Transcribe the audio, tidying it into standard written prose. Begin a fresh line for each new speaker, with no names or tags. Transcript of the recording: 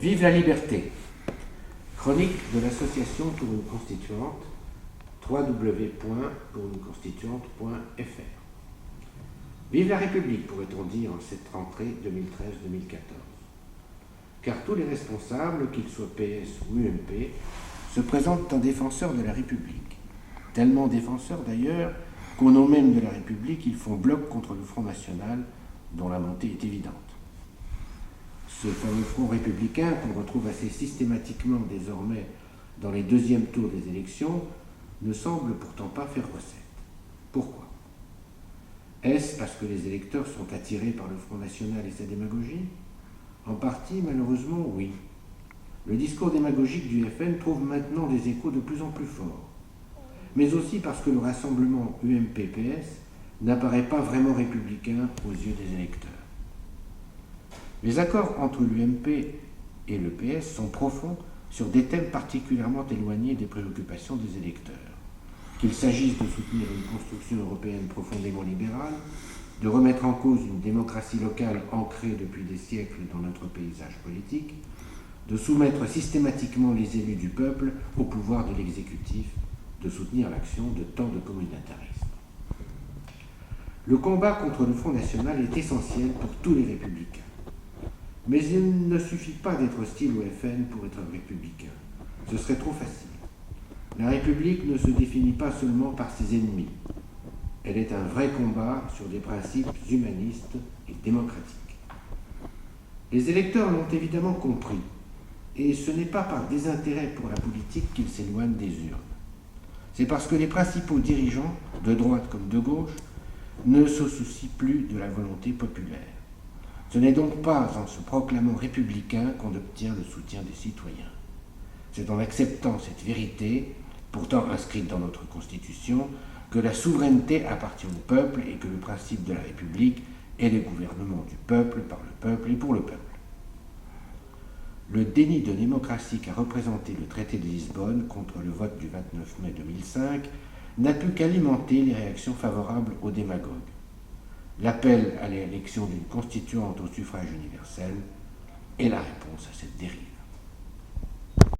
Vive la liberté. Chronique de l'association pour une constituante, www.pouruneconstituante.fr. Vive la République, pourrait-on dire en cette rentrée 2013-2014. Car tous les responsables, qu'ils soient PS ou UMP, se présentent en défenseurs de la République. Tellement défenseurs d'ailleurs qu'au nom même de la République, ils font bloc contre le Front National, dont la montée est évidente. Ce fameux Front républicain, qu'on retrouve assez systématiquement désormais dans les deuxièmes tours des élections, ne semble pourtant pas faire recette. Pourquoi ? Est-ce parce que les électeurs sont attirés par le Front National et sa démagogie ? En partie, malheureusement, oui. Le discours démagogique du FN trouve maintenant des échos de plus en plus forts. Mais aussi parce que le rassemblement UMP-PS n'apparaît pas vraiment républicain aux yeux des électeurs. Les accords entre l'UMP et le PS sont profonds sur des thèmes particulièrement éloignés des préoccupations des électeurs. Qu'il s'agisse de soutenir une construction européenne profondément libérale, de remettre en cause une démocratie locale ancrée depuis des siècles dans notre paysage politique, de soumettre systématiquement les élus du peuple au pouvoir de l'exécutif, de soutenir l'action de tant de communautarisme. Le combat contre le Front National est essentiel pour tous les républicains. Mais il ne suffit pas d'être hostile au FN pour être républicain. Ce serait trop facile. La République ne se définit pas seulement par ses ennemis. Elle est un vrai combat sur des principes humanistes et démocratiques. Les électeurs l'ont évidemment compris, et ce n'est pas par désintérêt pour la politique qu'ils s'éloignent des urnes. C'est parce que les principaux dirigeants, de droite comme de gauche, ne se soucient plus de la volonté populaire. Ce n'est donc pas en se proclamant républicain qu'on obtient le soutien des citoyens. C'est en acceptant cette vérité, pourtant inscrite dans notre Constitution, que la souveraineté appartient au peuple et que le principe de la République est le gouvernement du peuple, par le peuple et pour le peuple. Le déni de démocratie qu'a représenté le traité de Lisbonne contre le vote du 29 mai 2005 n'a pu qu'alimenter les réactions favorables aux démagogues. L'appel à l'élection d'une constituante au suffrage universel est la réponse à cette dérive.